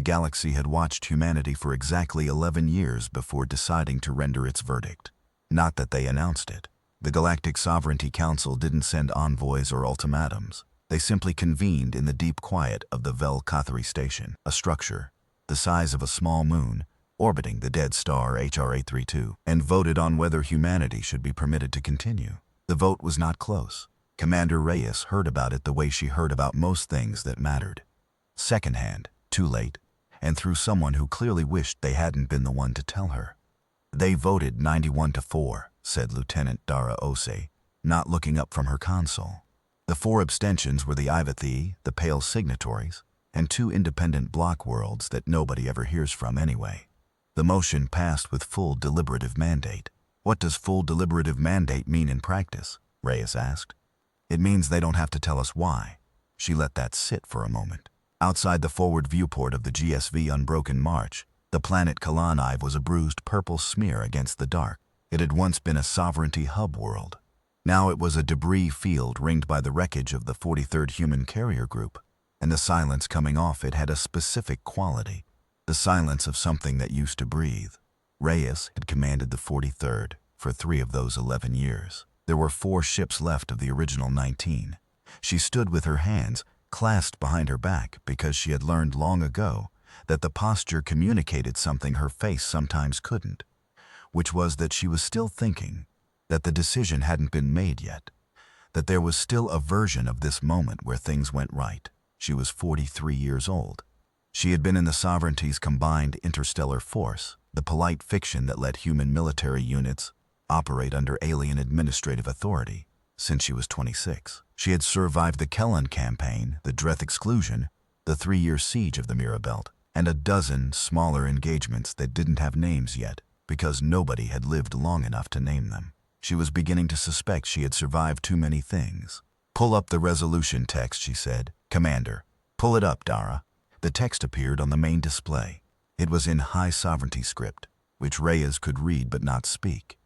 The galaxy had watched humanity for exactly 11 years before deciding to render its verdict. Not that they announced it. The Galactic Sovereignty Council didn't send envoys or ultimatums. They simply convened in the deep quiet of the Vel Cathari station, a structure the size of a small moon, orbiting the dead star HRA32, and voted on whether humanity should be permitted to continue. The vote was not close. Commander Reyes heard about it the way she heard about most things that mattered. Secondhand, too late, and through someone who clearly wished they hadn't been the one to tell her. They voted 91-4, said Lieutenant Dara Ose, not looking up from her console. The 4 abstentions were the Ivathi, the Pale Signatories, and 2 independent block worlds that nobody ever hears from anyway. The motion passed with full deliberative mandate. What does full deliberative mandate mean in practice? Reyes asked. It means they don't have to tell us why. She let that sit for a moment. Outside the forward viewport of the GSV Unbroken March, the planet Kalanive was a bruised purple smear against the dark. It had once been a sovereignty hub world. Now it was a debris field ringed by the wreckage of the 43rd Human Carrier Group, and the silence coming off it had a specific quality, the silence of something that used to breathe. Reyes had commanded the 43rd for 3 of those 11 years. There were 4 ships left of the original 19. She stood with her hands clasped behind her back because she had learned long ago that the posture communicated something her face sometimes couldn't, which was that she was still thinking, that the decision hadn't been made yet, that there was still a version of this moment where things went right. She was 43 years old. She had been in the Sovereignty's combined interstellar force, the polite fiction that let human military units operate under alien administrative authority, since she was 26. She had survived the Kellan campaign, the Dreth exclusion, the 3-year siege of the Mirabelt, and a dozen smaller engagements that didn't have names yet, because nobody had lived long enough to name them. She was beginning to suspect she had survived too many things. "Pull up the resolution text," she said. "Commander, pull it up, Dara." The text appeared on the main display. It was in high sovereignty script, which Reyes could read but not speak.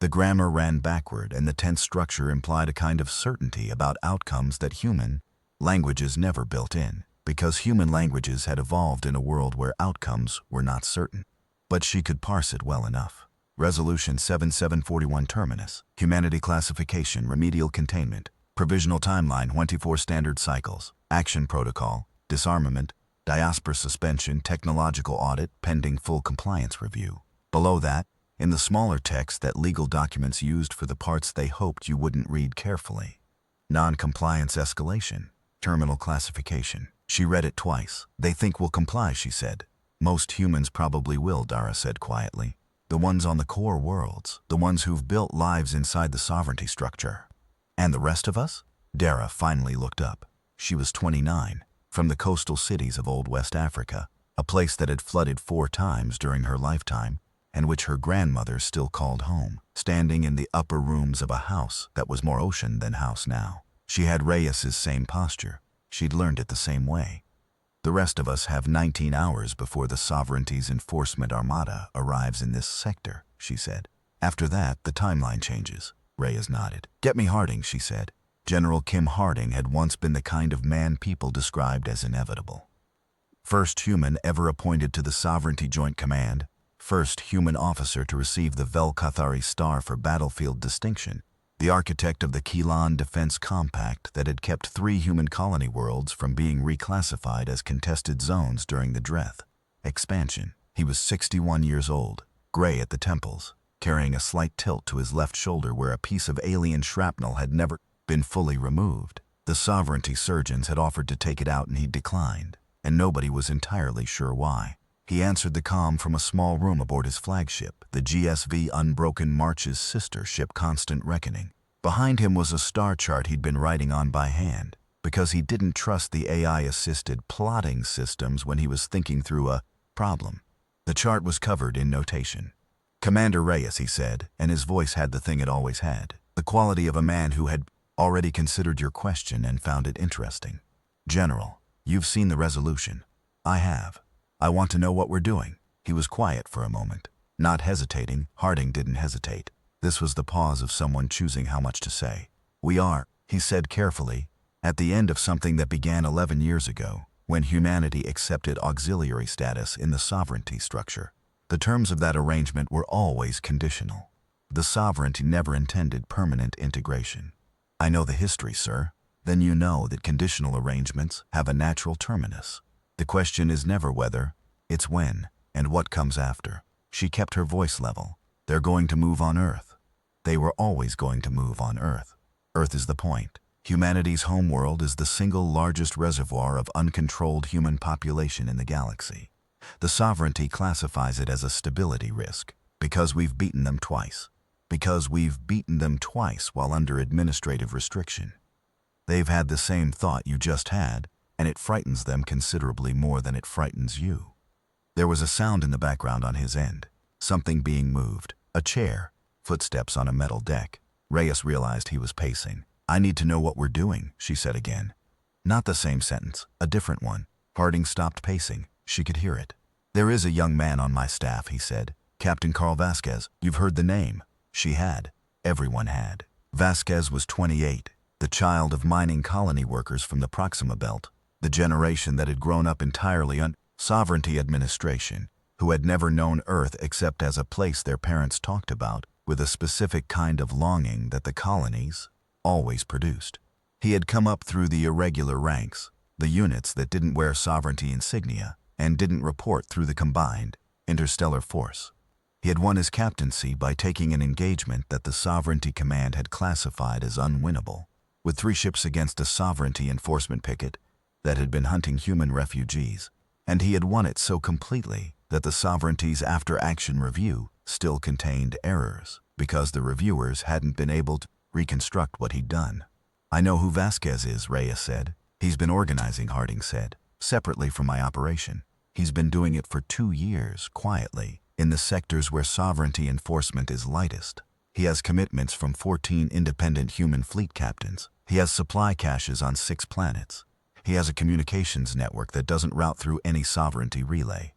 The grammar ran backward, and the tense structure implied a kind of certainty about outcomes that human languages never built in, because human languages had evolved in a world where outcomes were not certain. But she could parse it well enough. Resolution 7741 Terminus, Humanity Classification, Remedial Containment, Provisional Timeline 24 Standard Cycles, Action Protocol, Disarmament, Diaspora Suspension, Technological Audit, Pending Full Compliance Review. Below that, in the smaller text that legal documents used for the parts they hoped you wouldn't read carefully. Non-compliance escalation, terminal classification. She read it twice. "They think we'll comply," she said. "Most humans probably will," Dara said quietly. "The ones on the core worlds, the ones who've built lives inside the sovereignty structure. And the rest of us?" Dara finally looked up. She was 29, from the coastal cities of Old West Africa, a place that had flooded 4 times during her lifetime, and which her grandmother still called home, standing in the upper rooms of a house that was more ocean than house now. She had Reyes's same posture. She'd learned it the same way. "The rest of us have 19 hours before the Sovereignty's enforcement armada arrives in this sector," she said. "After that, the timeline changes." Reyes nodded. "Get me Harding," she said. General Kim Harding had once been the kind of man people described as inevitable. First human ever appointed to the Sovereignty Joint Command, first human officer to receive the Vel Cathari Star for battlefield distinction, the architect of the Keelan Defense Compact that had kept 3 human colony worlds from being reclassified as contested zones during the Dreth expansion. He was 61 years old, gray at the temples, carrying a slight tilt to his left shoulder where a piece of alien shrapnel had never been fully removed. The Sovereignty surgeons had offered to take it out and he declined, and nobody was entirely sure why. He answered the comm from a small room aboard his flagship, the GSV Unbroken March's sister ship Constant Reckoning. Behind him was a star chart he'd been writing on by hand, because he didn't trust the AI-assisted plotting systems when he was thinking through a problem. The chart was covered in notation. "Commander Reyes," he said, and his voice had the thing it always had, the quality of a man who had already considered your question and found it interesting. "General, you've seen the resolution." "I have. I want to know what we're doing." He was quiet for a moment. Not hesitating, Harding didn't hesitate. This was the pause of someone choosing how much to say. "We are," he said carefully, "at the end of something that began 11 years ago. when humanity accepted auxiliary status in the sovereignty structure. The terms of that arrangement were always conditional. The sovereignty never intended permanent integration. I know the history, sir. Then you know that conditional arrangements have a natural terminus. The question is never whether, it's when, and what comes after. She kept her voice level. They're going to move on Earth. They were always going to move on Earth. Earth is the point. Humanity's homeworld is the single largest reservoir of uncontrolled human population in the galaxy. The sovereignty classifies it as a stability risk, because we've beaten them twice. Because we've beaten them twice while under administrative restriction. They've had the same thought you just had, and it frightens them considerably more than it frightens you. There was a sound in the background on his end. Something being moved. A chair. Footsteps on a metal deck. Reyes realized he was pacing. I need to know what we're doing, she said again. Not the same sentence, a different one. Harding stopped pacing. She could hear it. There is a young man on my staff, he said. Captain Carl Vasquez. You've heard the name. She had. Everyone had. Vasquez was 28, the child of mining colony workers from the Proxima Belt, the generation that had grown up entirely on sovereignty administration, who had never known Earth except as a place their parents talked about, with a specific kind of longing that the colonies always produced. He had come up through the irregular ranks, the units that didn't wear sovereignty insignia and didn't report through the combined interstellar force. He had won his captaincy by taking an engagement that the Sovereignty Command had classified as unwinnable, with 3 ships against a sovereignty enforcement picket that had been hunting human refugees, and he had won it so completely that the Sovereignty's after-action review still contained errors, because the reviewers hadn't been able to reconstruct what he'd done. I know who Vasquez is, Reyes said. He's been organizing, Harding said, separately from my operation. He's been doing it for 2 years, quietly, in the sectors where sovereignty enforcement is lightest. He has commitments from 14 independent human fleet captains. He has supply caches on 6 planets. He has a communications network that doesn't route through any sovereignty relay.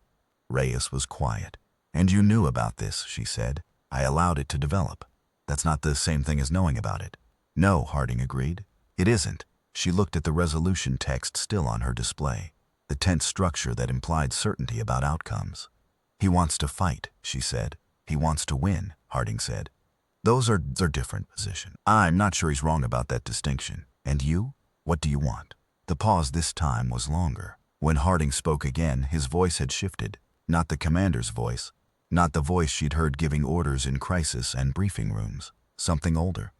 Reyes was quiet. And you knew about this, she said. I allowed it to develop. That's not the same thing as knowing about it. No, Harding agreed. It isn't. She looked at the resolution text still on her display, the tense structure that implied certainty about outcomes. He wants to fight, she said. He wants to win, Harding said. Those are different positions. I'm not sure he's wrong about that distinction. And you? What do you want? The pause this time was longer. When Harding spoke again, his voice had shifted. Not the commander's voice. Not the voice she'd heard giving orders in crisis and briefing rooms. Something older.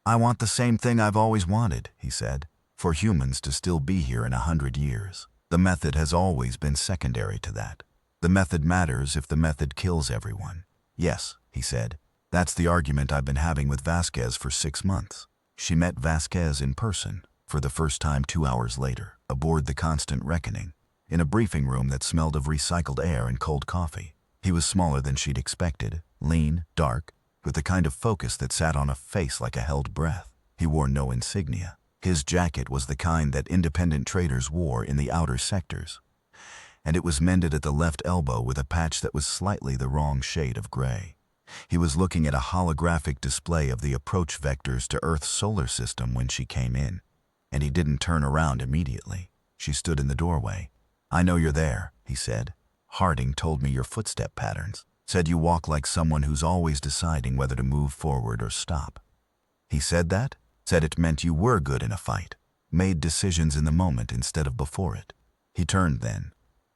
I want the same thing I've always wanted, he said. For humans to still be here in 100 years. The method has always been secondary to that. The method matters if the method kills everyone. Yes, he said. That's the argument I've been having with Vasquez for 6 months. She met Vasquez in person, for the first time 2 hours later, aboard the Constant Reckoning, in a briefing room that smelled of recycled air and cold coffee. He was smaller than she'd expected, lean, dark, with the kind of focus that sat on a face like a held breath. He wore no insignia. His jacket was the kind that independent traders wore in the outer sectors, and it was mended at the left elbow with a patch that was slightly the wrong shade of gray. He was looking at a holographic display of the approach vectors to Earth's solar system when she came in, and he didn't turn around immediately. She stood in the doorway. I know you're there, he said. Harding told me your footstep patterns. Said you walk like someone who's always deciding whether to move forward or stop. He said that? Said it meant you were good in a fight. Made decisions in the moment instead of before it. He turned then.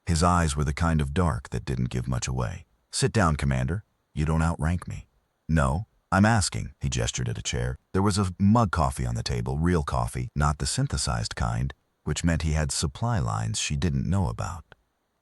His eyes were the kind of dark that didn't give much away. Sit down, Commander. You don't outrank me. No, I'm asking, he gestured at a chair. There was a mug coffee on the table, real coffee, not the synthesized kind, which meant he had supply lines she didn't know about.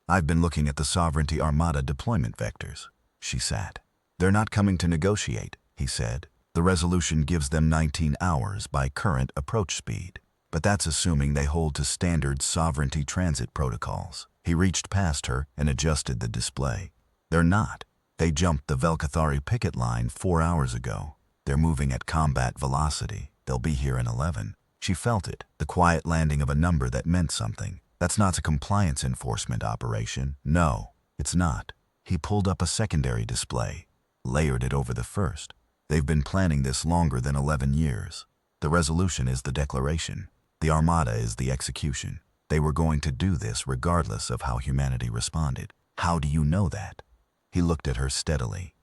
I've been looking at the Sovereignty Armada deployment vectors. She sat. They're not coming to negotiate, he said. The resolution gives them 19 hours by current approach speed. But that's assuming they hold to standard sovereignty transit protocols. He reached past her and adjusted the display. They're not. They jumped the Velcathari picket line 4 hours ago. They're moving at combat velocity. They'll be here in 11. She felt it, the quiet landing of a number that meant something. That's not a compliance enforcement operation. No, it's not. He pulled up a secondary display, layered it over the first. They've been planning this longer than 11 years. The resolution is the declaration. The Armada is the execution. They were going to do this regardless of how humanity responded. How do you know that? He looked at her steadily.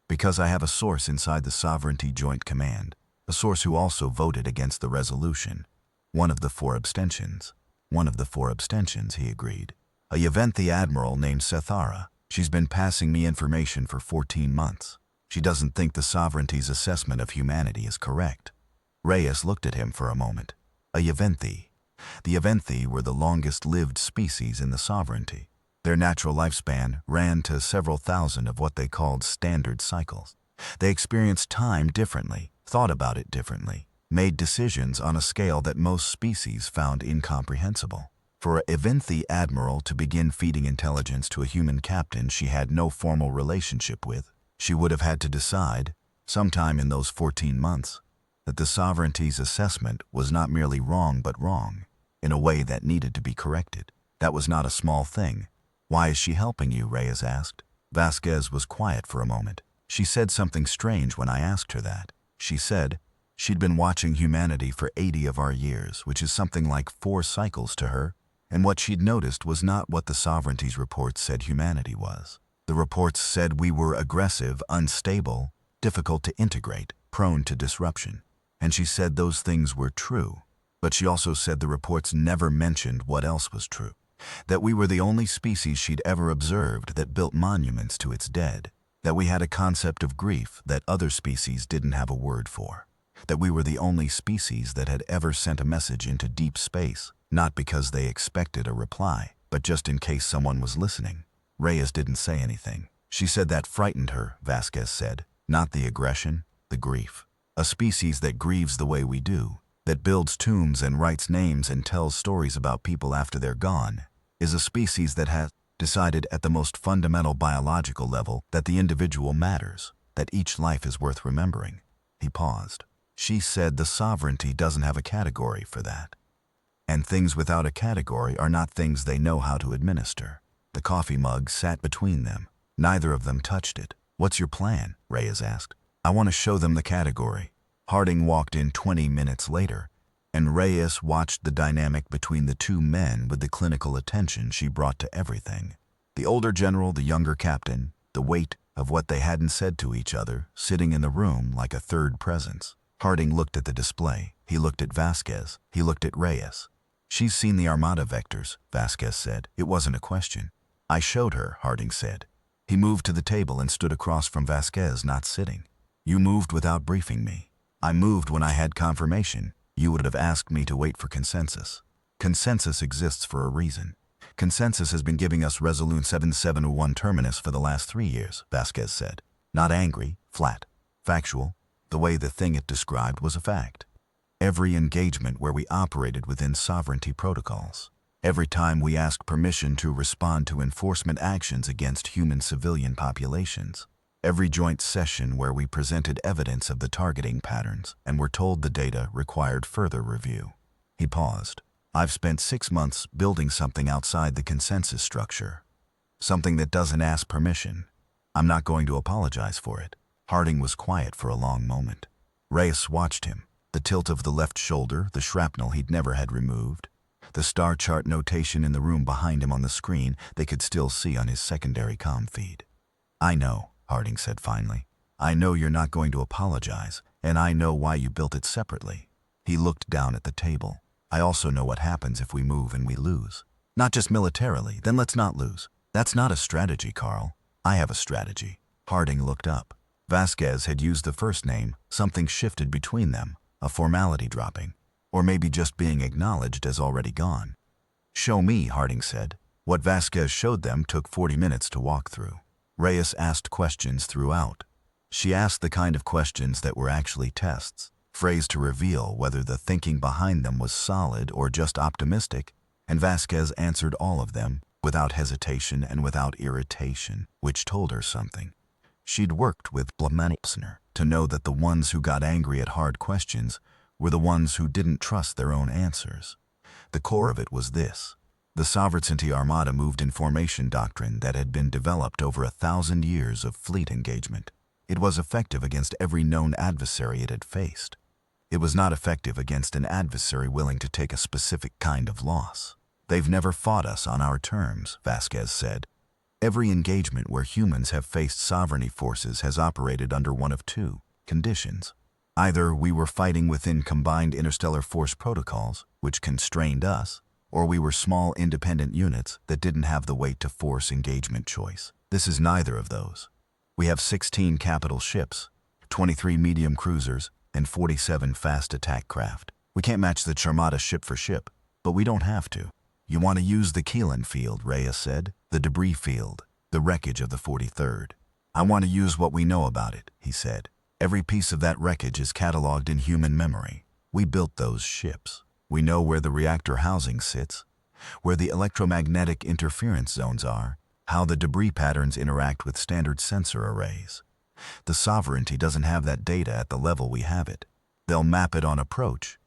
Because I have a source inside the Sovereignty Joint Command, a source who also voted against the resolution. One of the four abstentions, he agreed. A Yeventhy admiral named Sethara. She's been passing me information for 14 months. She doesn't think the Sovereignty's assessment of humanity is correct. Reyes looked at him for a moment. A Yeventhy. The Yeventhy were the longest-lived species in the Sovereignty. Their natural lifespan ran to several thousand of what they called standard cycles. They experienced time differently, thought about it differently, made decisions on a scale that most species found incomprehensible. For a Yeventhy admiral to begin feeding intelligence to a human captain she had no formal relationship with, she would have had to decide, sometime in those 14 months, that the Sovereignty's assessment was not merely wrong but wrong, in a way that needed to be corrected. That was not a small thing. Why is she helping you? Reyes asked. Vasquez was quiet for a moment. She said something strange when I asked her that. She said she'd been watching humanity for 80 of our years, which is something like 4 cycles to her, and what she'd noticed was not what the Sovereignty's reports said humanity was. The reports said we were aggressive, unstable, difficult to integrate, prone to disruption. And she said those things were true. But she also said the reports never mentioned what else was true. That we were the only species she'd ever observed that built monuments to its dead. That we had a concept of grief that other species didn't have a word for. That we were the only species that had ever sent a message into deep space, not because they expected a reply, but just in case someone was listening. Reyes didn't say anything. She said that frightened her, Vasquez said. Not the aggression, the grief. A species that grieves the way we do, that builds tombs and writes names and tells stories about people after they're gone, is a species that has decided at the most fundamental biological level that the individual matters, that each life is worth remembering. He paused. She said the Sovereignty doesn't have a category for that. And things without a category are not things they know how to administer. The coffee mug sat between them. Neither of them touched it. What's your plan? Reyes asked. I want to show them the category. Harding walked in 20 minutes later, and Reyes watched the dynamic between the two men with the clinical attention she brought to everything. The older general, the younger captain, the weight of what they hadn't said to each other, sitting in the room like a third presence. Harding looked at the display. He looked at Vasquez. He looked at Reyes. She's seen the Armada vectors, Vasquez said. It wasn't a question. I showed her, Harding said. He moved to the table and stood across from Vasquez, not sitting. You moved without briefing me. I moved when I had confirmation. You would have asked me to wait for consensus. Consensus exists for a reason. Consensus has been giving us Resolution 7701 terminus for the last 3 years, Vasquez said. Not angry, flat, factual. The way the thing it described was a fact. Every engagement where we operated within sovereignty protocols. Every time we asked permission to respond to enforcement actions against human civilian populations. Every joint session where we presented evidence of the targeting patterns and were told the data required further review. He paused. I've spent 6 months building something outside the consensus structure. Something that doesn't ask permission. I'm not going to apologize for it. Harding was quiet for a long moment. Reyes watched him. The tilt of the left shoulder, the shrapnel he'd never had removed. The star chart notation in the room behind him on the screen they could still see on his secondary comm feed. I know, Harding said finally. I know you're not going to apologize, and I know why you built it separately. He looked down at the table. I also know what happens if we move and we lose. Not just militarily, then let's not lose. That's not a strategy, Carl. I have a strategy. Harding looked up. Vasquez had used the first name. Something shifted between them, a formality dropping, or maybe just being acknowledged as already gone. Show me, Harding said. What Vasquez showed them took 40 minutes to walk through. Reyes asked questions throughout. She asked the kind of questions that were actually tests, phrased to reveal whether the thinking behind them was solid or just optimistic, and Vasquez answered all of them without hesitation and without irritation, which told her something. She'd worked with Blamenipsner to know that the ones who got angry at hard questions were the ones who didn't trust their own answers. The core of it was this. The Sovereignty Armada moved in formation doctrine that had been developed over 1,000 years of fleet engagement. It was effective against every known adversary it had faced. It was not effective against an adversary willing to take a specific kind of loss. They've never fought us on our terms, Vasquez said. Every engagement where humans have faced sovereignty forces has operated under one of two conditions. Either we were fighting within combined interstellar force protocols, which constrained us, or we were small independent units that didn't have the weight to force engagement choice. This is neither of those. We have 16 capital ships, 23 medium cruisers, and 47 fast attack craft. We can't match the Charmada ship for ship, but we don't have to. You want to use the Keelan field, Reyes said, the debris field, the wreckage of the 43rd. I want to use what we know about it, he said. Every piece of that wreckage is cataloged in human memory. We built those ships. We know where the reactor housing sits, where the electromagnetic interference zones are, how the debris patterns interact with standard sensor arrays. The sovereignty doesn't have that data at the level we have it. They'll map it on approach,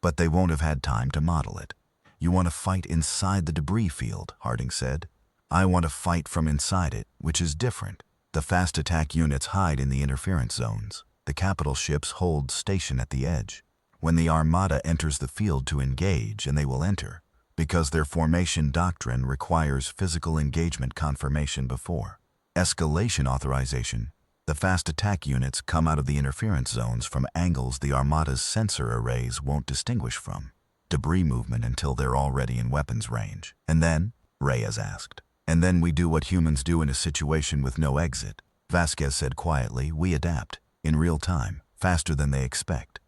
but they won't have had time to model it. You want to fight inside the debris field, Harding said. I want to fight from inside it, which is different. The fast attack units hide in the interference zones. The capital ships hold station at the edge. When the Armada enters the field to engage, and they will enter, because their formation doctrine requires physical engagement confirmation before escalation authorization, the fast attack units come out of the interference zones from angles the Armada's sensor arrays won't distinguish from. Debris movement until they're already in weapons range. And then, Reyes asked. And then we do what humans do in a situation with no exit. Vasquez said quietly, we adapt, in real time, faster than they expect.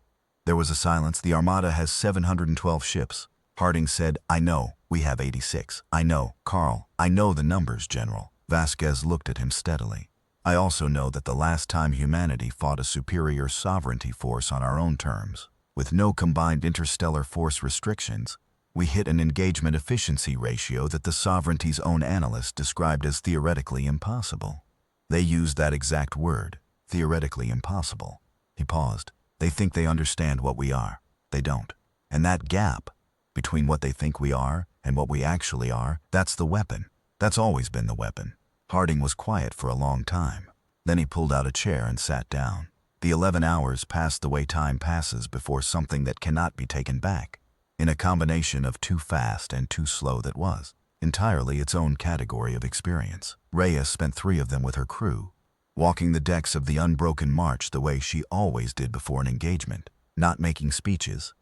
There was a silence. The Armada has 712 ships. Harding said, I know, we have 86. I know, Carl, I know the numbers, General. Vasquez looked at him steadily. I also know that the last time humanity fought a superior sovereignty force on our own terms, with no combined interstellar force restrictions, we hit an engagement efficiency ratio that the sovereignty's own analysts described as theoretically impossible. They used that exact word, theoretically impossible. He paused. They think they understand what we are. They don't. And that gap between what they think we are and what we actually are, that's the weapon. That's always been the weapon. Harding was quiet for a long time. Then he pulled out a chair and sat down. The 11 hours passed the way time passes before something that cannot be taken back, in a combination of too fast and too slow that was entirely its own category of experience. Reyes spent 3 of them with her crew, walking the decks of the Unbroken March the way she always did before an engagement, not making speeches,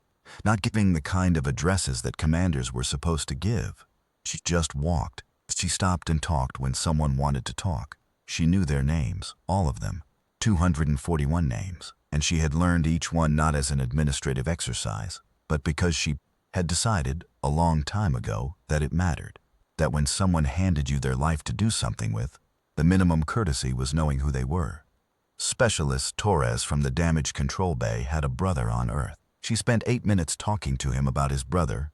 not giving the kind of addresses that commanders were supposed to give. She just walked. She stopped and talked when someone wanted to talk. She knew their names, all of them, 241 names, and she had learned each one not as an administrative exercise, but because she had decided a long time ago that it mattered, that when someone handed you their life to do something with, the minimum courtesy was knowing who they were. Specialist Torres from the damage control bay had a brother on Earth. She spent 8 minutes talking to him about his brother,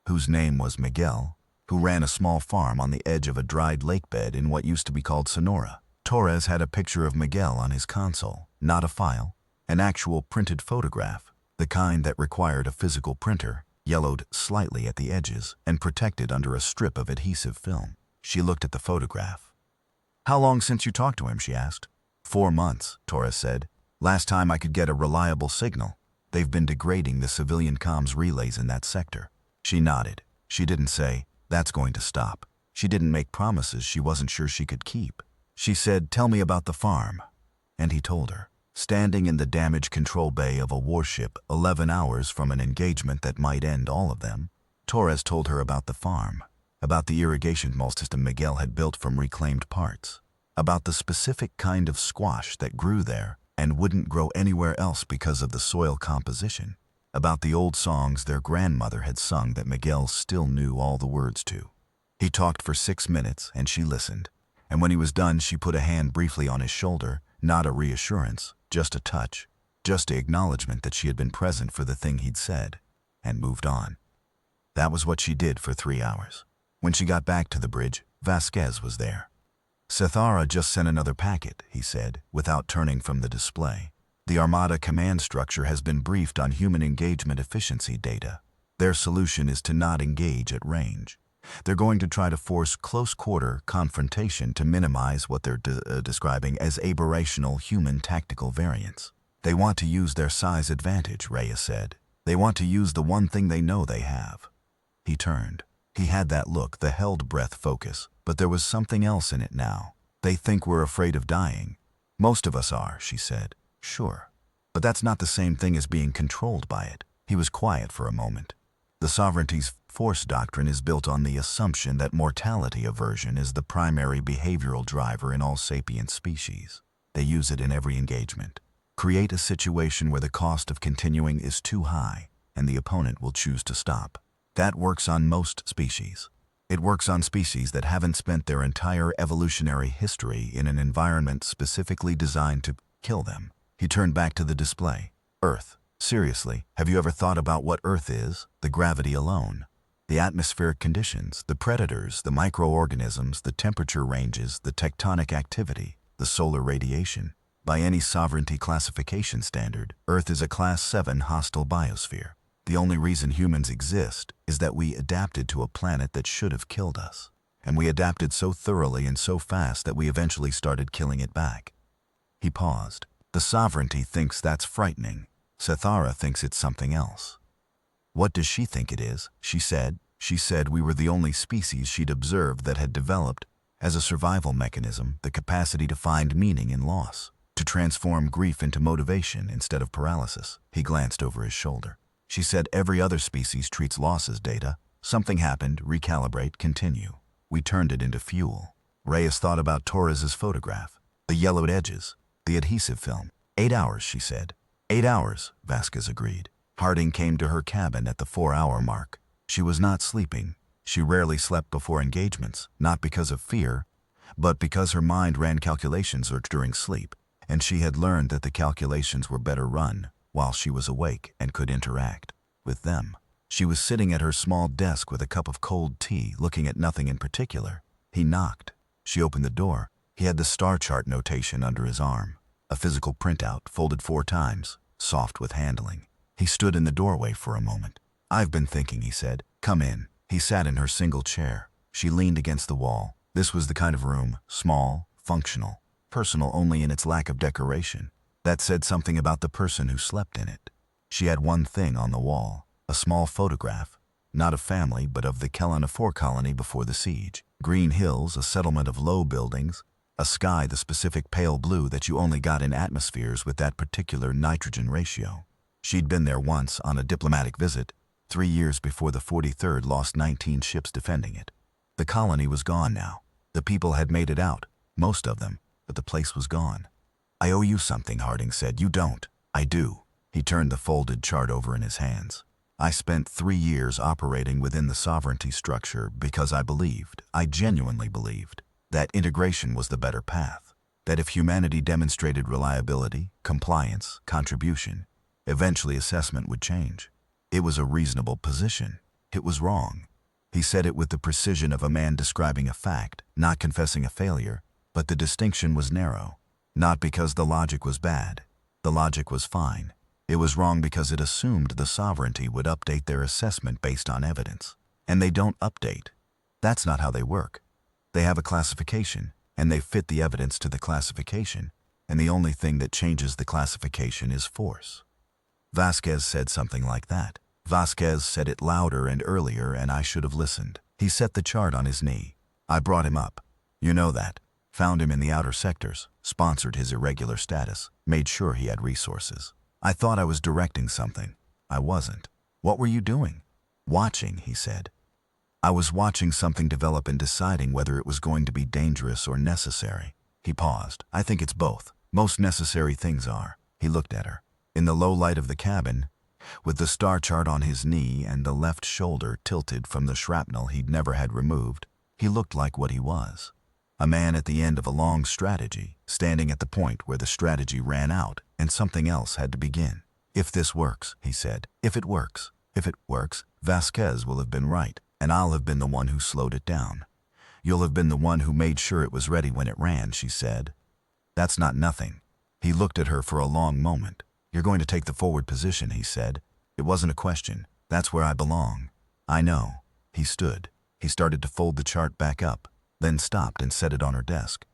whose name was Miguel, who ran a small farm on the edge of a dried lake bed in what used to be called Sonora. Torres had a picture of Miguel on his console, not a file, an actual printed photograph, the kind that required a physical printer, yellowed slightly at the edges and protected under a strip of adhesive film. She looked at the photograph. How long since you talked to him, she asked. 4 months, Torres said. Last time I could get a reliable signal. They've been degrading the civilian comms relays in that sector. She nodded. She didn't say, that's going to stop. She didn't make promises she wasn't sure she could keep. She said, tell me about the farm. And he told her. Standing in the damage control bay of a warship 11 hours from an engagement that might end all of them, Torres told her about the farm, about the irrigation system Miguel had built from reclaimed parts, about the specific kind of squash that grew there and wouldn't grow anywhere else because of the soil composition, about the old songs their grandmother had sung that Miguel still knew all the words to. He talked for 6 minutes and she listened, and when he was done she put a hand briefly on his shoulder, not a reassurance, just a touch, just the acknowledgement that she had been present for the thing he'd said, and moved on. That was what she did for 3 hours. When she got back to the bridge, Vasquez was there. Cethara just sent another packet, he said, without turning from the display. The Armada command structure has been briefed on human engagement efficiency data. Their solution is to not engage at range. They're going to try to force close-quarter confrontation to minimize what they're describing as aberrational human tactical variance. They want to use their size advantage, Reyes said. They want to use the one thing they know they have. He turned. He had that look, the held breath focus, but there was something else in it now. They think we're afraid of dying. Most of us are, she said. Sure. But that's not the same thing as being controlled by it. He was quiet for a moment. The sovereignty's force doctrine is built on the assumption that mortality aversion is the primary behavioral driver in all sapient species. They use it in every engagement. Create a situation where the cost of continuing is too high, and the opponent will choose to stop. That works on most species. It works on species that haven't spent their entire evolutionary history in an environment specifically designed to kill them. He turned back to the display. Earth. Seriously, have you ever thought about what Earth is? The gravity alone. The atmospheric conditions, the predators, the microorganisms, the temperature ranges, the tectonic activity, the solar radiation. By any sovereignty classification standard, Earth is a Class 7 hostile biosphere. The only reason humans exist is that we adapted to a planet that should have killed us. And we adapted so thoroughly and so fast that we eventually started killing it back. He paused. The sovereignty thinks that's frightening. Sethara thinks it's something else. What does she think it is? She said. She said we were the only species she'd observed that had developed, as a survival mechanism, the capacity to find meaning in loss, to transform grief into motivation instead of paralysis. He glanced over his shoulder. She said every other species treats loss as data. Something happened, recalibrate, continue. We turned it into fuel. Reyes thought about Torres's photograph. The yellowed edges. The adhesive film. 8 hours, she said. 8 hours, Vasquez agreed. Harding came to her cabin at the 4-hour mark. She was not sleeping. She rarely slept before engagements, not because of fear, but because her mind ran calculations during sleep, and she had learned that the calculations were better run while she was awake and could interact with them. She was sitting at her small desk with a cup of cold tea, looking at nothing in particular. He knocked. She opened the door. He had the star chart notation under his arm, a physical printout folded 4 times, soft with handling. He stood in the doorway for a moment. I've been thinking, he said. Come in. He sat in her single chair. She leaned against the wall. This was the kind of room, small, functional, personal only in its lack of decoration, that said something about the person who slept in it. She had one thing on the wall, a small photograph, not of family but of the Kelanifor colony before the siege. Green hills, a settlement of low buildings, a sky the specific pale blue that you only got in atmospheres with that particular nitrogen ratio. She'd been there once on a diplomatic visit, 3 years before the 43rd lost 19 ships defending it. The colony was gone now. The people had made it out, most of them, but the place was gone. I owe you something, Harding said. You don't. I do. He turned the folded chart over in his hands. I spent 3 years operating within the sovereignty structure because I genuinely believed, that integration was the better path, that if humanity demonstrated reliability, compliance, contribution, eventually assessment would change. It was a reasonable position. It was wrong. He said it with the precision of a man describing a fact, not confessing a failure, but the distinction was narrow. Not because the logic was bad. The logic was fine. It was wrong because it assumed the sovereignty would update their assessment based on evidence. And they don't update. That's not how they work. They have a classification, and they fit the evidence to the classification, and the only thing that changes the classification is force. Vasquez said something like that. Vasquez said it louder and earlier, and I should have listened. He set the chart on his knee. I brought him up. You know that. Found him in the outer sectors, sponsored his irregular status, made sure he had resources. I thought I was directing something. I wasn't. What were you doing? Watching, he said. I was watching something develop and deciding whether it was going to be dangerous or necessary. He paused. I think it's both. Most necessary things are. He looked at her. In the low light of the cabin, with the star chart on his knee and the left shoulder tilted from the shrapnel he'd never had removed, he looked like what he was. A man at the end of a long strategy, standing at the point where the strategy ran out and something else had to begin. If this works, he said. If it works, Vasquez will have been right, and I'll have been the one who slowed it down. You'll have been the one who made sure it was ready when it ran, she said. That's not nothing. He looked at her for a long moment. You're going to take the forward position, he said. It wasn't a question. That's where I belong. I know. He stood. He started to fold the chart back up, then stopped and set it on her desk.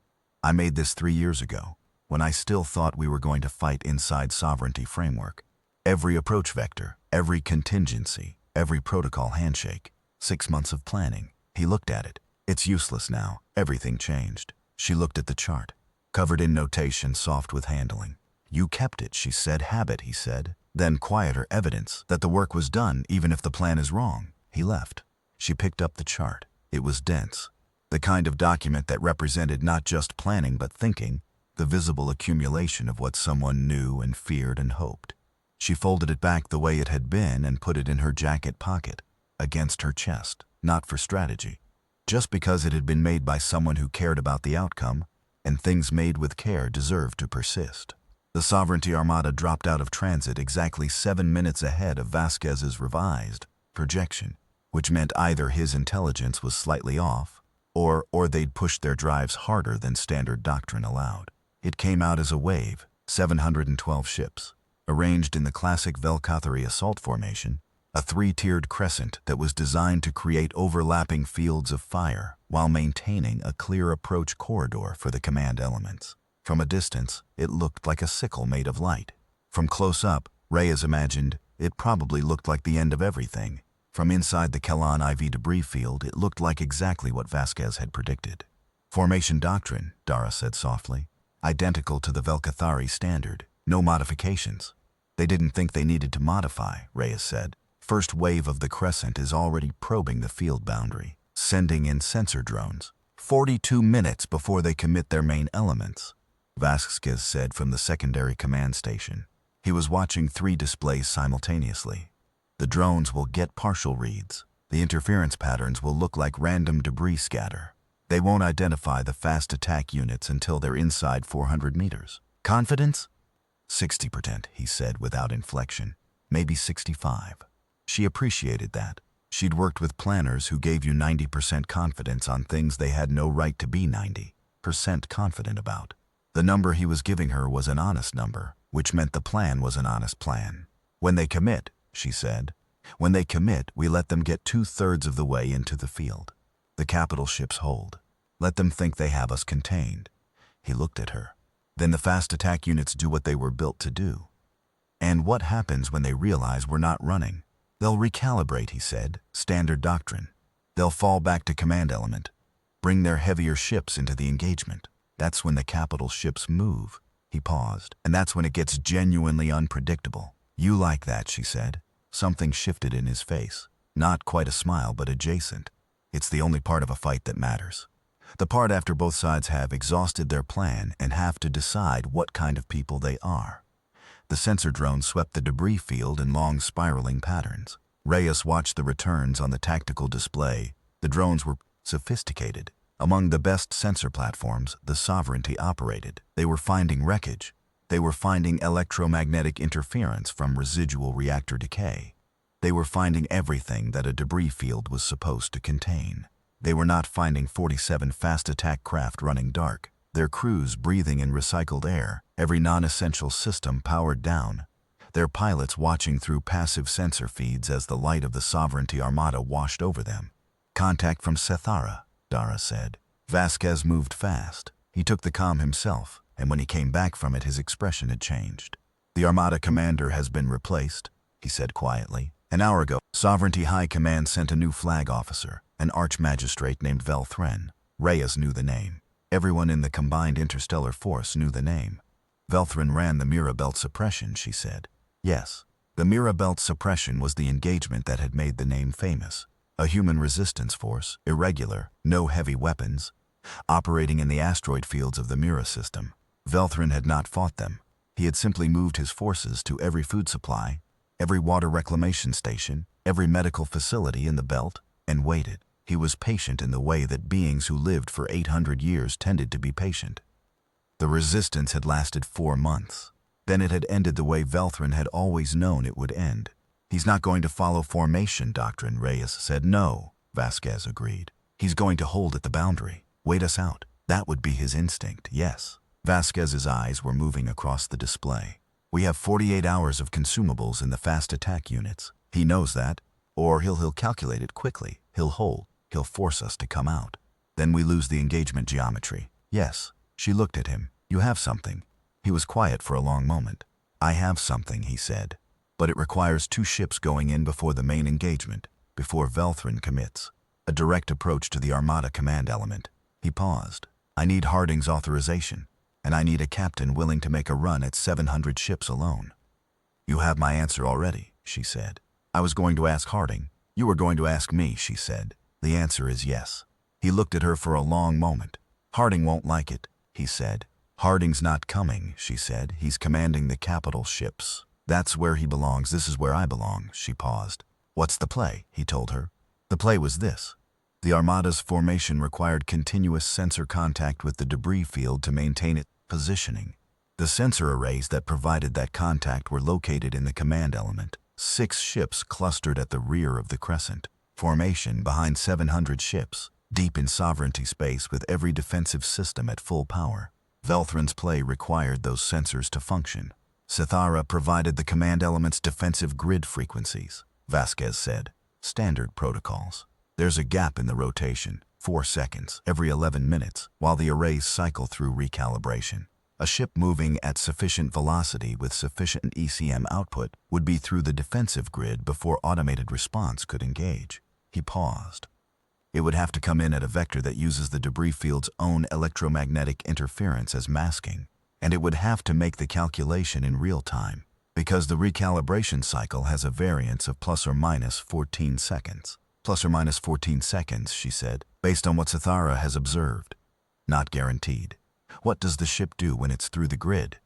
I made this 3 years ago, when I still thought we were going to fight inside sovereignty framework. Every approach vector, every contingency, every protocol handshake, 6 months of planning. He looked at it. It's useless now. Everything changed. She looked at the chart. Covered in notation, soft with handling. You kept it, she said. Habit, he said. Then quieter evidence that the work was done even if the plan is wrong. He left. She picked up the chart. It was dense. The kind of document that represented not just planning but thinking, the visible accumulation of what someone knew and feared and hoped. She folded it back the way it had been and put it in her jacket pocket, against her chest, not for strategy. Just because it had been made by someone who cared about the outcome, and things made with care deserved to persist. The Sovereignty Armada dropped out of transit exactly 7 minutes ahead of Vasquez's revised projection, which meant either his intelligence was slightly off, or they'd pushed their drives harder than standard doctrine allowed. It came out as a wave, 712 ships, arranged in the classic Velcathari assault formation, a 3-tiered crescent that was designed to create overlapping fields of fire while maintaining a clear approach corridor for the command elements. From a distance, it looked like a sickle made of light. From close up, Reyes imagined, it probably looked like the end of everything. From inside the Kellan IV debris field, it looked like exactly what Vasquez had predicted. Formation doctrine, Dara said softly. Identical to the Velcathari standard. No modifications. They didn't think they needed to modify, Reyes said. First wave of the crescent is already probing the field boundary, sending in sensor drones. 42 minutes before they commit their main elements, Vasquez said from the secondary command station. He was watching 3 displays simultaneously. The drones will get partial reads. The interference patterns will look like random debris scatter. They won't identify the fast attack units until they're inside 400 meters. Confidence? 60%, he said without inflection. Maybe 65. She appreciated that. She'd worked with planners who gave you 90% confidence on things they had no right to be 90% confident about. The number he was giving her was an honest number, which meant the plan was an honest plan. When they commit, she said, when they commit, we let them get 2/3 of the way into the field. The capital ships hold. Let them think they have us contained. He looked at her. Then the fast attack units do what they were built to do. And what happens when they realize we're not running? They'll recalibrate, he said, standard doctrine. They'll fall back to command element, bring their heavier ships into the engagement. That's when the capital ships move. He paused, and that's when it gets genuinely unpredictable. You like that, she said. Something shifted in his face. Not quite a smile, but adjacent. It's the only part of a fight that matters. The part after both sides have exhausted their plan and have to decide what kind of people they are. The sensor drone swept the debris field in long spiraling patterns. Reyes watched the returns on the tactical display. The drones were sophisticated. Among the best sensor platforms the Sovereignty operated. They were finding wreckage. They were finding electromagnetic interference from residual reactor decay. They were finding everything that a debris field was supposed to contain. They were not finding 47 fast attack craft running dark, their crews breathing in recycled air, every non-essential system powered down, their pilots watching through passive sensor feeds as the light of the Sovereignty Armada washed over them. Contact from Cethara, Dara said. Vasquez moved fast. He took the comm himself, and when he came back from it his expression had changed. The Armada commander has been replaced, he said quietly. An hour ago, Sovereignty High Command sent a new flag officer, an archmagistrate named Velthren. Reyes knew the name. Everyone in the combined interstellar force knew the name. Velthren ran the Mirabelt suppression, she said. Yes, the Mirabelt suppression was the engagement that had made the name famous. A human resistance force, irregular, no heavy weapons, operating in the asteroid fields of the Mira system. Velthren had not fought them. He had simply moved his forces to every food supply, every water reclamation station, every medical facility in the belt, and waited. He was patient in the way that beings who lived for 800 years tended to be patient. The resistance had lasted 4 months. Then it had ended the way Velthren had always known it would end. He's not going to follow formation doctrine, Reyes said. No, Vasquez agreed. He's going to hold at the boundary, wait us out. That would be his instinct, yes. Vasquez's eyes were moving across the display. We have 48 hours of consumables in the fast attack units. He knows that, or he'll calculate it quickly. He'll hold. He'll force us to come out. Then we lose the engagement geometry. Yes. She looked at him. You have something. He was quiet for a long moment. I have something, he said. But it requires 2 ships going in before the main engagement. before Velthrin commits. A direct approach to the Armada command element. He paused. I need Harding's authorization, and I need a captain willing to make a run at 700 ships alone. You have my answer already, she said. I was going to ask Harding. You were going to ask me, she said. The answer is yes. He looked at her for a long moment. Harding won't like it, he said. Harding's not coming, she said. He's commanding the capital ships. That's where he belongs. This is where I belong, she paused. What's the play? He told her. The play was this. The Armada's formation required continuous sensor contact with the debris field to maintain its positioning. The sensor arrays that provided that contact were located in the command element. 6 ships clustered at the rear of the crescent. Formation behind 700 ships, deep in sovereignty space with every defensive system at full power. Velthrin's play required those sensors to function. Sithara provided the command element's defensive grid frequencies, Vasquez said. Standard protocols. There's a gap in the rotation, 4 seconds, every 11 minutes, while the arrays cycle through recalibration. A ship moving at sufficient velocity with sufficient ECM output would be through the defensive grid before automated response could engage. He paused. It would have to come in at a vector that uses the debris field's own electromagnetic interference as masking, and it would have to make the calculation in real time, because the recalibration cycle has a variance of plus or minus 14 seconds. Plus or minus 14 seconds, she said, based on what Sithara has observed. Not guaranteed. What does the ship do when it's through the grid?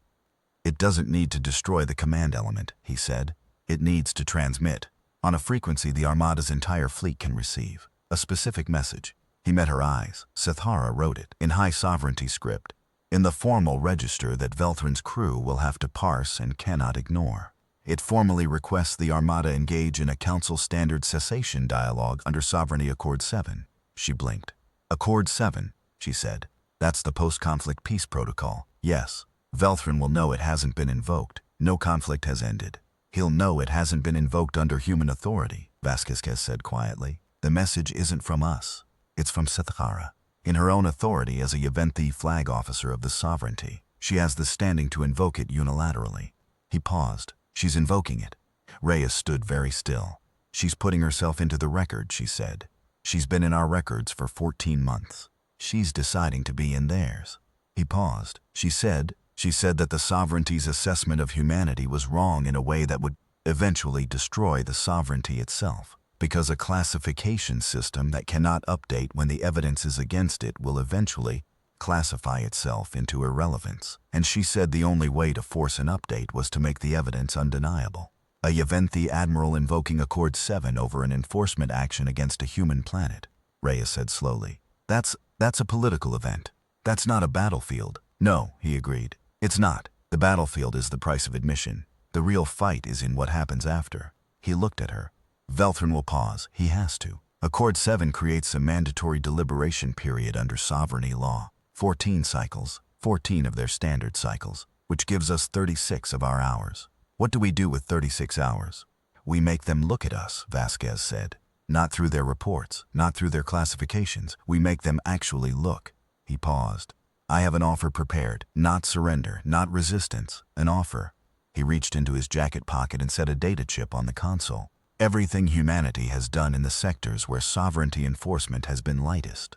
It doesn't need to destroy the command element, he said. It needs to transmit, on a frequency the Armada's entire fleet can receive, a specific message. He met her eyes. Sithara wrote it, in high sovereignty script, in the formal register that Velthrin's crew will have to parse and cannot ignore. It formally requests the Armada engage in a Council Standard Cessation dialogue under Sovereignty Accord 7. She blinked. Accord 7, she said. That's the post-conflict peace protocol. Yes. Velthrin will know it hasn't been invoked. No conflict has ended. He'll know it hasn't been invoked under human authority, Vasquez said quietly. The message isn't from us. It's from Sithara. In her own authority as a Yeventi flag officer of the sovereignty, she has the standing to invoke it unilaterally. He paused. She's invoking it. Reyes stood very still. She's putting herself into the record, she said. She's been in our records for 14 months. She's deciding to be in theirs. He paused. She said that the sovereignty's assessment of humanity was wrong in a way that would eventually destroy the sovereignty itself, because a classification system that cannot update when the evidence is against it will eventually classify itself into irrelevance. And she said the only way to force an update was to make the evidence undeniable. A Yeventi admiral invoking Accord 7 over an enforcement action against a human planet, Reyes said slowly. That's a political event. That's not a battlefield. No, he agreed. It's not. The battlefield is the price of admission. The real fight is in what happens after. He looked at her. Velthrin will pause. He has to. Accord 7 creates a mandatory deliberation period under sovereignty law. 14 cycles, 14 of their standard cycles, which gives us 36 of our hours. What do we do with 36 hours? We make them look at us, Vasquez said. Not through their reports, not through their classifications. We make them actually look. He paused. I have an offer prepared. Not surrender, not resistance. An offer. He reached into his jacket pocket and set a data chip on the console. Everything humanity has done in the sectors where sovereignty enforcement has been lightest.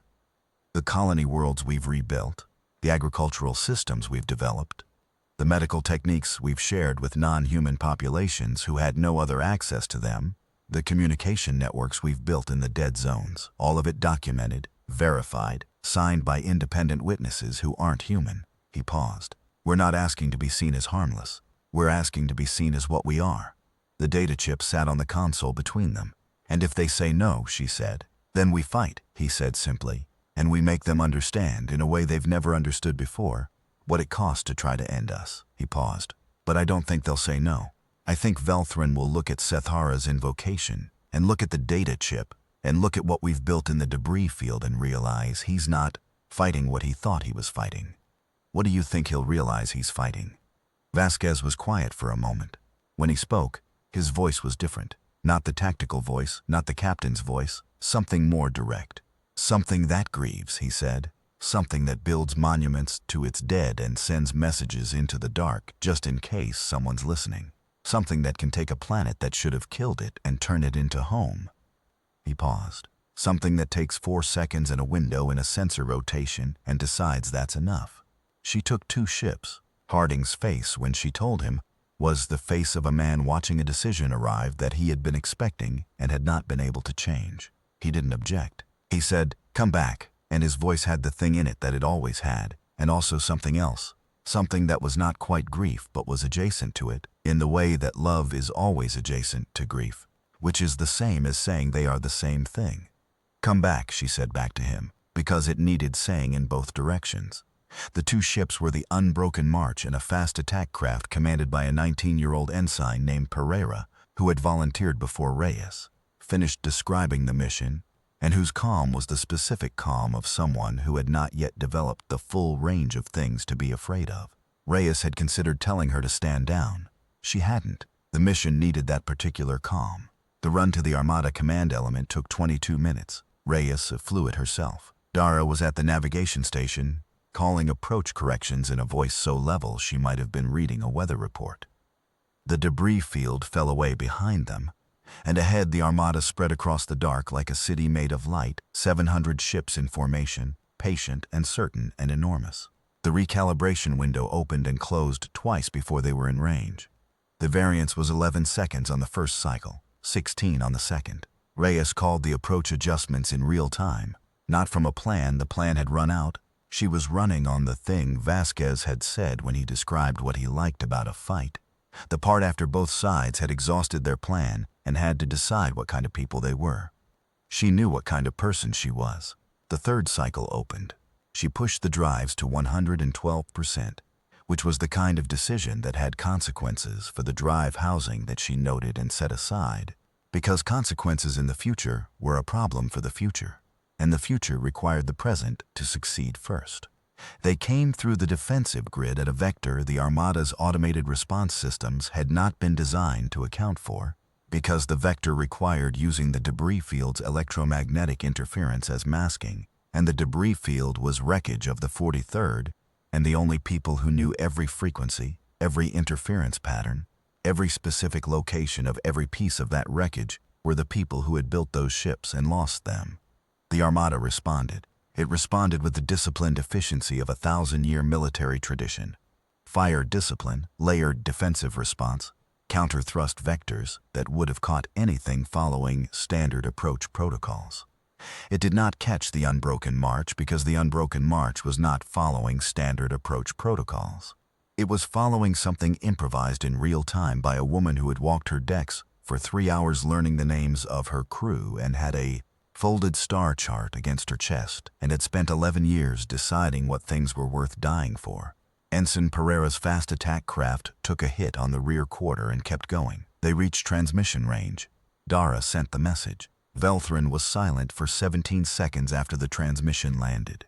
The colony worlds we've rebuilt, the agricultural systems we've developed, the medical techniques we've shared with non-human populations who had no other access to them, the communication networks we've built in the dead zones, all of it documented, verified, signed by independent witnesses who aren't human. He paused. We're not asking to be seen as harmless. We're asking to be seen as what we are. The data chip sat on the console between them. And if they say no, she said, then we fight, he said simply. And we make them understand, in a way they've never understood before, what it costs to try to end us. He paused. But I don't think they'll say no. I think Velthrin will look at Sithara's invocation, and look at the data chip, and look at what we've built in the debris field and realize he's not fighting what he thought he was fighting. What do you think he'll realize he's fighting? Vasquez was quiet for a moment. When he spoke, his voice was different. Not the tactical voice, not the captain's voice, something more direct. Something that grieves, he said. Something that builds monuments to its dead and sends messages into the dark just in case someone's listening. Something that can take a planet that should have killed it and turn it into home. He paused. Something that takes 4 seconds in a window in a sensor rotation and decides that's enough. She took 2 ships. Harding's face when she told him was the face of a man watching a decision arrive that he had been expecting and had not been able to change. He didn't object. He said, "Come back," and his voice had the thing in it that it always had, and also something else. Something that was not quite grief but was adjacent to it, in the way that love is always adjacent to grief, which is the same as saying they are the same thing. "Come back," she said back to him, because it needed saying in both directions. The 2 ships were the Unbroken March and a fast attack craft commanded by a 19-year-old ensign named Pereira, who had volunteered before Reyes finished describing the mission, and whose calm was the specific calm of someone who had not yet developed the full range of things to be afraid of. Reyes had considered telling her to stand down. She hadn't. The mission needed that particular calm. The run to the Armada command element took 22 minutes. Reyes flew it herself. Dara was at the navigation station, calling approach corrections in a voice so level she might have been reading a weather report. The debris field fell away behind them, and ahead the Armada spread across the dark like a city made of light, 700 ships in formation, patient and certain and enormous. The recalibration window opened and closed twice before they were in range. The variance was 11 seconds on the first cycle, 16 on the second. Reyes called the approach adjustments in real time, not from a plan. The plan had run out. She was running on the thing Vasquez had said when he described what he liked about a fight. The part after both sides had exhausted their plan and had to decide what kind of people they were. She knew what kind of person she was. The third cycle opened. She pushed the drives to 112%, which was the kind of decision that had consequences for the drive housing that she noted and set aside, because consequences in the future were a problem for the future, and the future required the present to succeed first. They came through the defensive grid at a vector the Armada's automated response systems had not been designed to account for, because the vector required using the debris field's electromagnetic interference as masking, and the debris field was wreckage of the 43rd, and the only people who knew every frequency, every interference pattern, every specific location of every piece of that wreckage were the people who had built those ships and lost them. The Armada responded. It responded with the disciplined efficiency of a 1,000-year military tradition. Fire discipline, layered defensive response, counter-thrust vectors that would have caught anything following standard approach protocols. It did not catch the Unbroken March because the Unbroken March was not following standard approach protocols. It was following something improvised in real time by a woman who had walked her decks for 3 hours learning the names of her crew and had a folded star chart against her chest, and had spent 11 years deciding what things were worth dying for. Ensign Pereira's fast attack craft took a hit on the rear quarter and kept going. They reached transmission range. Dara sent the message. Velthrin was silent for 17 seconds after the transmission landed.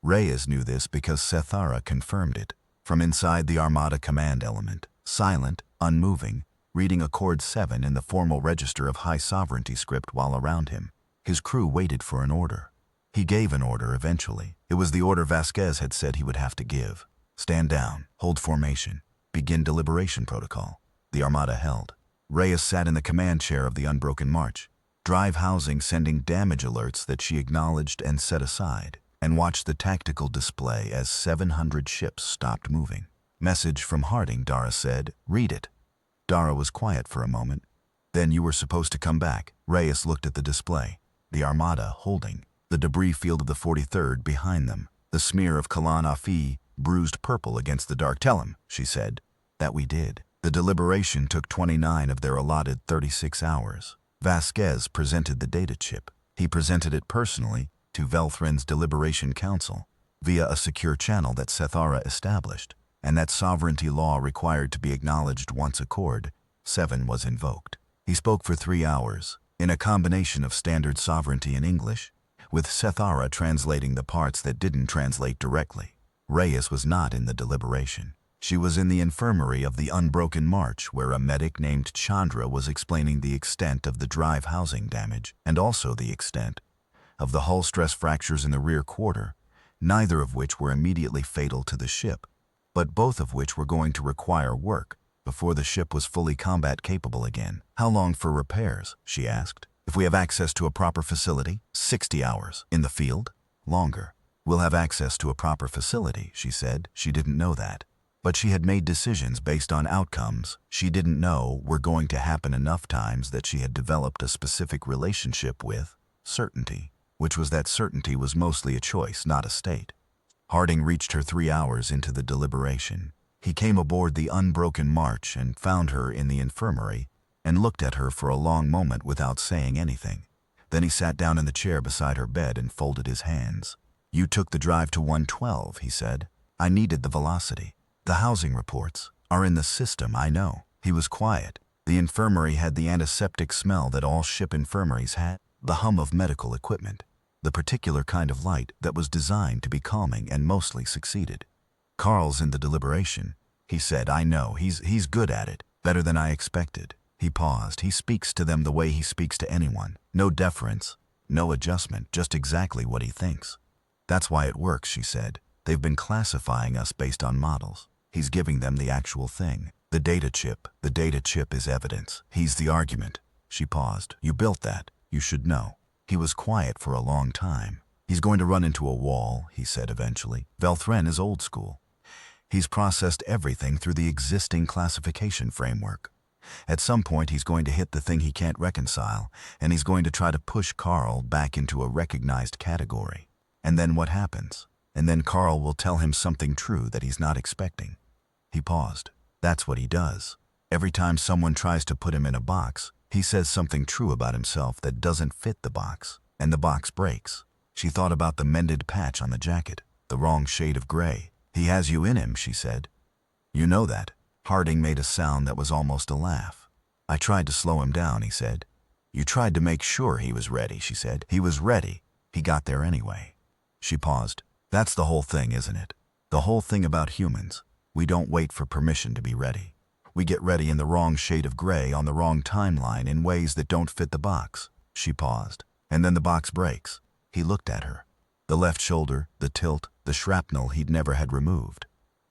Reyes knew this because Sethara confirmed it. From inside the Armada command element, silent, unmoving, reading Accord 7 in the formal register of high sovereignty script while around him. His crew waited for an order. He gave an order eventually. It was the order Vasquez had said he would have to give. Stand down, hold formation, begin deliberation protocol. The Armada held. Reyes sat in the command chair of the Unbroken March, drive housing sending damage alerts that she acknowledged and set aside, and watched the tactical display as 700 ships stopped moving. Message from Harding, Dara said. Read it. Dara was quiet for a moment. Then you were supposed to come back. Reyes looked at the display. The Armada holding. The debris field of the 43rd behind them. The smear of Kalan Afi bruised purple against the dark. Tell him, she said. That we did. The deliberation took 29 of their allotted 36 hours. Vasquez presented the data chip. He presented it personally to Velthrin's Deliberation Council via a secure channel that Sethara established, and that sovereignty law required to be acknowledged once Accord 7 was invoked. He spoke for 3 hours, in a combination of standard sovereignty in English, with Sethara translating the parts that didn't translate directly. Reyes was not in the deliberation. She was in the infirmary of the Unbroken March, where a medic named Chandra was explaining the extent of the drive housing damage, and also the extent of the hull stress fractures in the rear quarter, neither of which were immediately fatal to the ship, but both of which were going to require work before the ship was fully combat capable again. How long for repairs? She asked. If we have access to a proper facility, 60 hours. In the field, longer. We'll have access to a proper facility, she said. She didn't know that. But she had made decisions based on outcomes she didn't know were going to happen enough times that she had developed a specific relationship with certainty, which was that certainty was mostly a choice, not a state. Harding reached her 3 hours into the deliberation. He came aboard the unbroken march and found her in the infirmary and looked at her for a long moment without saying anything. Then he sat down in the chair beside her bed and folded his hands. "You took the drive to 112, he said. "I needed the velocity. The housing reports are in the system, I know." He was quiet. The infirmary had the antiseptic smell that all ship infirmaries had, the hum of medical equipment, the particular kind of light that was designed to be calming and mostly succeeded. "Carl's in the deliberation," he said. "I know, he's good at it, better than I expected." He paused. "He speaks to them the way he speaks to anyone. No deference, no adjustment, just exactly what he thinks. That's why it works," she said. "They've been classifying us based on models. He's giving them the actual thing. The data chip. The data chip is evidence. He's the argument." She paused. "You built that. You should know." He was quiet for a long time. "He's going to run into a wall," he said eventually. "Velthren is old school. He's processed everything through the existing classification framework. At some point he's going to hit the thing he can't reconcile, and he's going to try to push Carl back into a recognized category. And then what happens? And then Carl will tell him something true that he's not expecting." He paused. "That's what he does. Every time someone tries to put him in a box, he says something true about himself that doesn't fit the box, and the box breaks." She thought about the mended patch on the jacket, the wrong shade of gray. "He has you in him," she said. "You know that." Harding made a sound that was almost a laugh. "I tried to slow him down," he said. "You tried to make sure he was ready," she said. "He was ready. He got there anyway." She paused. "That's the whole thing, isn't it? The whole thing about humans. We don't wait for permission to be ready. We get ready in the wrong shade of gray on the wrong timeline in ways that don't fit the box." She paused. "And then the box breaks." He looked at her. The left shoulder, the tilt, the shrapnel he'd never had removed.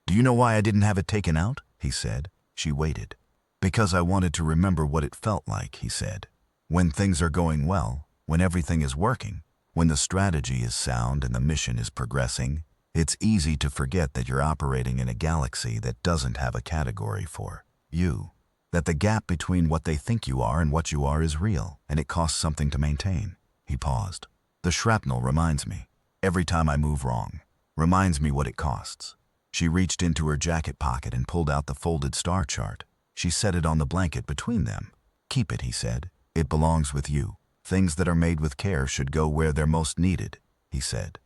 "Do you know why I didn't have it taken out?" he said. She waited. "Because I wanted to remember what it felt like," he said. "When things are going well, when everything is working, when the strategy is sound and the mission is progressing, it's easy to forget that you're operating in a galaxy that doesn't have a category for you. That the gap between what they think you are and what you are is real, and it costs something to maintain." He paused. "The shrapnel reminds me. Every time I move wrong. Reminds me what it costs." She reached into her jacket pocket and pulled out the folded star chart. She set it on the blanket between them. "Keep it," he said. "It belongs with you. Things that are made with care should go where they're most needed," he said.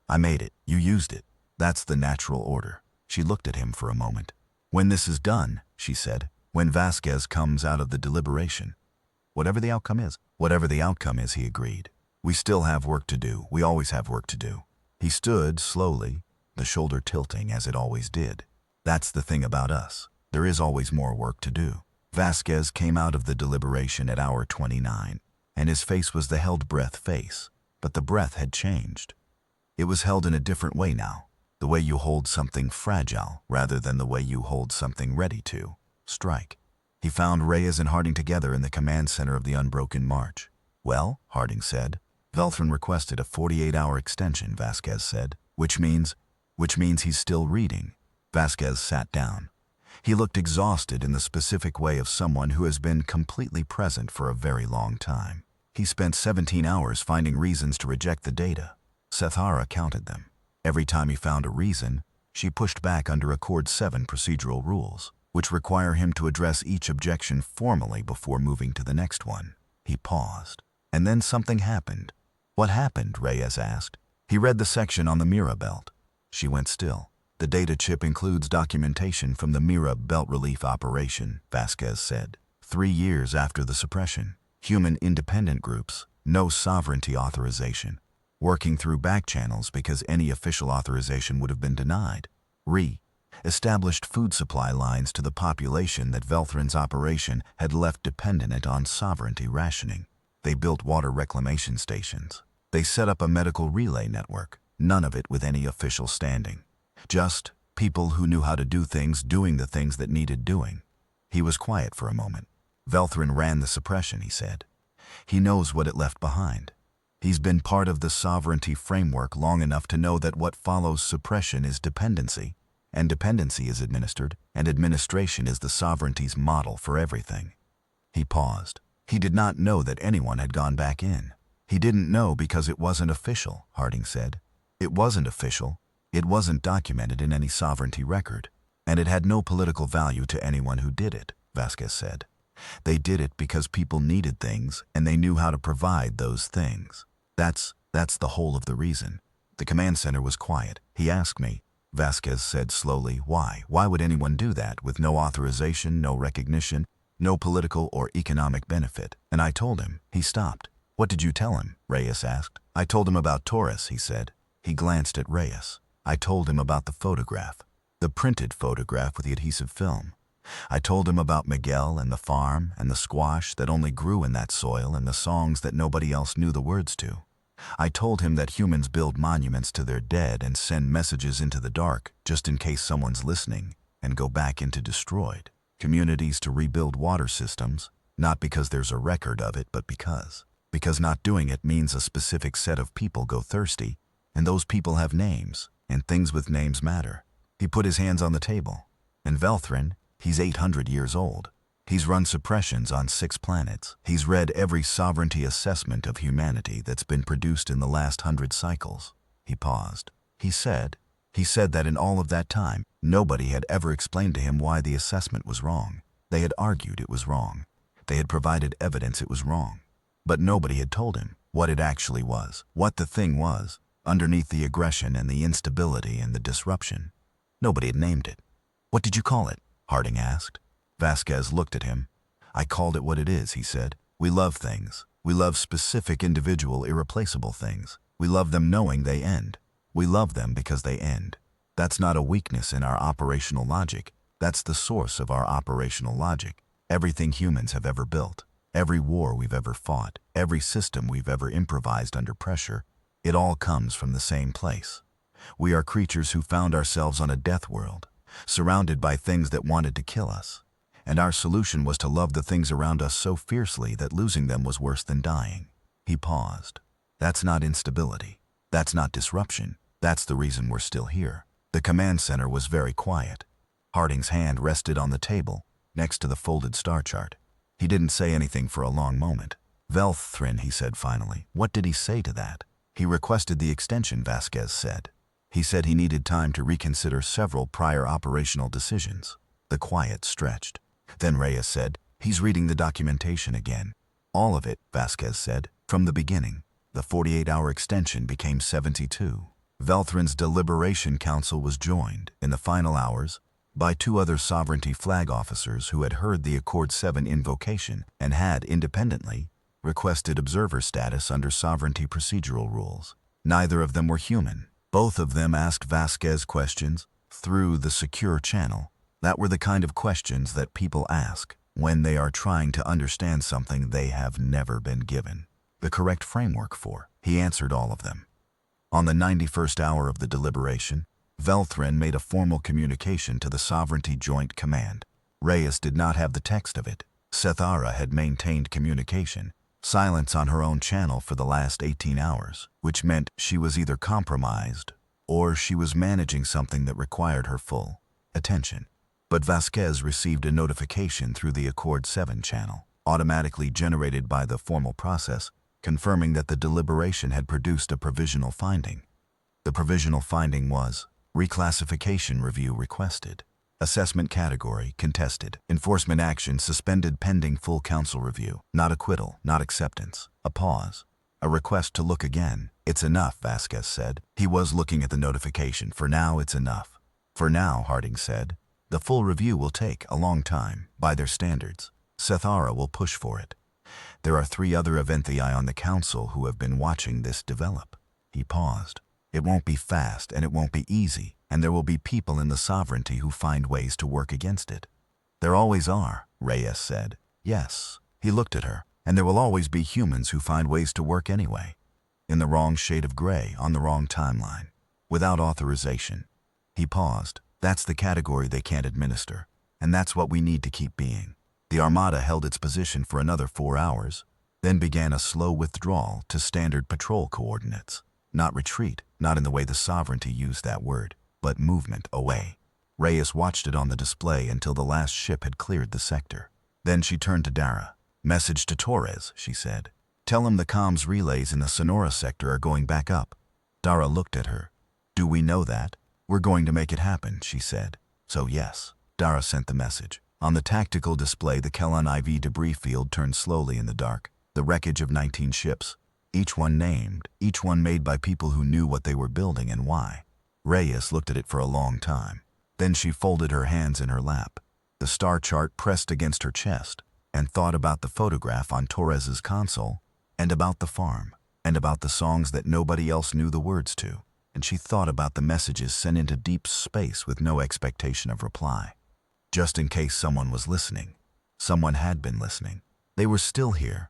"I made it. You used it. That's the natural order." She looked at him for a moment. "When this is done," she said, "when Vasquez comes out of the deliberation." "Whatever the outcome is." "Whatever the outcome is," he agreed. "We still have work to do. We always have work to do." He stood slowly, the shoulder tilting as it always did. "That's the thing about us. There is always more work to do." Vasquez came out of the deliberation at hour 29, and his face was the held breath face, but the breath had changed. It was held in a different way now, the way you hold something fragile rather than the way you hold something ready to strike. He found Reyes and Harding together in the command center of the Unbroken March. "Well," Harding said. "Velthren requested a 48-hour extension," Vasquez said. Which means he's still reading." Vasquez sat down. He looked exhausted in the specific way of someone who has been completely present for a very long time. He spent 17 hours finding reasons to reject the data. Sethara counted them. Every time he found a reason, she pushed back under Accord 7 procedural rules, which require him to address each objection formally before moving to the next one. He paused. And then something happened. "What happened?" Reyes asked. He read the section on the Mira belt. She went still. "The data chip includes documentation from the Mira belt relief operation," Vasquez said. 3 years after the suppression. Human independent groups, no sovereignty authorization. Working through back channels because any official authorization would have been denied. Established food supply lines to the population that Velthren's operation had left dependent on sovereignty rationing. They built water reclamation stations. They set up a medical relay network, none of it with any official standing. Just people who knew how to do things doing the things that needed doing. He was quiet for a moment. "Velthren ran the suppression," he said. He knows what it left behind. He's been part of the sovereignty framework long enough to know that what follows suppression is dependency, and dependency is administered, and administration is the sovereignty's model for everything. He paused. He did not know that anyone had gone back in. He didn't know because it wasn't official, Harding said. It wasn't official. It wasn't documented in any sovereignty record. And it had no political value to anyone who did it, Vasquez said. They did it because people needed things and they knew how to provide those things. That's the whole of the reason. The command center was quiet. He asked me, Vasquez said slowly, why? Why would anyone do that with no authorization, no recognition, no political or economic benefit? And I told him. He stopped. What did you tell him? Reyes asked. I told him about Taurus, he said. He glanced at Reyes. I told him about the photograph, the printed photograph with the adhesive film. I told him about Miguel and the farm and the squash that only grew in that soil and the songs that nobody else knew the words to. I told him that humans build monuments to their dead and send messages into the dark just in case someone's listening and go back into destroyed communities to rebuild water systems, not because there's a record of it, but because not doing it means a specific set of people go thirsty, and those people have names, and things with names matter. He put his hands on the table. And Velthrin, he's 800 years old. He's run suppressions on 6 planets. He's read every sovereignty assessment of humanity that's been produced in the last 100 cycles. He paused. He said that in all of that time, nobody had ever explained to him why the assessment was wrong. They had argued it was wrong. They had provided evidence it was wrong. But nobody had told him what it actually was, what the thing was, underneath the aggression and the instability and the disruption. Nobody had named it. What did you call it? Harding asked. Vasquez looked at him. I called it what it is, he said. We love things. We love specific, individual, irreplaceable things. We love them knowing they end. We love them because they end. That's not a weakness in our operational logic. That's the source of our operational logic. Everything humans have ever built, every war we've ever fought, every system we've ever improvised under pressure, it all comes from the same place. We are creatures who found ourselves on a death world, surrounded by things that wanted to kill us. And our solution was to love the things around us so fiercely that losing them was worse than dying. He paused. That's not instability. That's not disruption. That's the reason we're still here. The command center was very quiet. Harding's hand rested on the table, next to the folded star chart. He didn't say anything for a long moment. Velthrin, he said finally. What did he say to that? He requested the extension, Vasquez said. He said he needed time to reconsider several prior operational decisions. The quiet stretched. Then Reyes said, he's reading the documentation again. All of it, Vasquez said, from the beginning. The 48-hour extension became 72. Velthrin's deliberation council was joined, in the final hours, by 2 other sovereignty flag officers who had heard the Accord 7 invocation and had, independently, requested observer status under sovereignty procedural rules. Neither of them were human. Both of them asked Vasquez questions through the secure channel. That were the kind of questions that people ask when they are trying to understand something they have never been given the correct framework for. He answered all of them. On the 91st hour of the deliberation, Velthrin made a formal communication to the Sovereignty Joint Command. Reyes did not have the text of it. Sethara had maintained communication, silence on her own channel for the last 18 hours, which meant she was either compromised or she was managing something that required her full attention. But Vasquez received a notification through the Accord 7 channel, automatically generated by the formal process, confirming that the deliberation had produced a provisional finding. The provisional finding was, reclassification review requested. Assessment category, contested. Enforcement action, suspended pending full council review. Not acquittal, not acceptance. A pause. A request to look again. It's enough, Vasquez said. He was looking at the notification. For now, it's enough. For now, Harding said. The full review will take a long time, by their standards. Sethara will push for it. There are 3 other Eventhii on the council who have been watching this develop. He paused. It won't be fast and it won't be easy, and there will be people in the sovereignty who find ways to work against it. There always are, Reyes said. Yes. He looked at her. And there will always be humans who find ways to work anyway. In the wrong shade of gray, on the wrong timeline. Without authorization. He paused. That's the category they can't administer. And that's what we need to keep being. The Armada held its position for another 4 hours. Then began a slow withdrawal to standard patrol coordinates. Not retreat, not in the way the sovereignty used that word, but movement away. Reyes watched it on the display until the last ship had cleared the sector. Then she turned to Dara. "Message to Torres," she said. "Tell him the comms relays in the Sonora sector are going back up." Dara looked at her. "Do we know that?" "We're going to make it happen," she said. "So yes." Dara sent the message. On the tactical display, the Kelon IV debris field turned slowly in the dark. The wreckage of 19 ships, each one named, each one made by people who knew what they were building and why. Reyes looked at it for a long time. Then she folded her hands in her lap, the star chart pressed against her chest, and thought about the photograph on Torres's console, and about the farm, and about the songs that nobody else knew the words to. And she thought about the messages sent into deep space with no expectation of reply. Just in case someone was listening. Someone had been listening. They were still here,